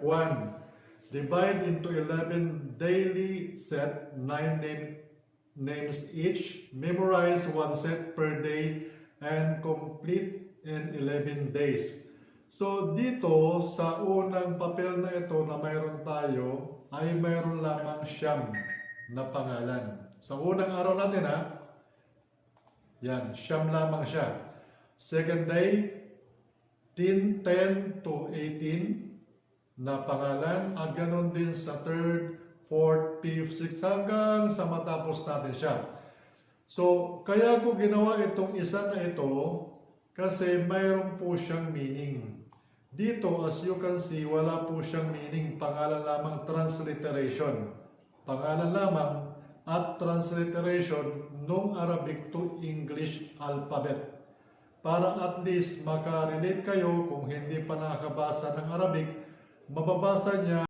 1. Divide into 11 daily set, 9 names each. Memorize 1 set per day and complete in 11 days. So dito sa unang papel na ito na mayroon tayo ay mayroon lamang siyam na pangalan. Sa unang araw natin yan, siyam lamang siya. Second day, 10 to 18 na pangalan, at ganon din sa 3rd, 4th, 5th, 6th, hanggang sa matapos natin siya. So, kaya ko ginawa itong isa na ito kasi mayroon po siyang meaning. Dito, as you can see, wala po siyang meaning. Pangalan lamang, transliteration. Pangalan lamang at transliteration nung Arabic to English alphabet. Para at least makarelate kayo kung hindi pa nakakabasa ng Arabic, mababasa niya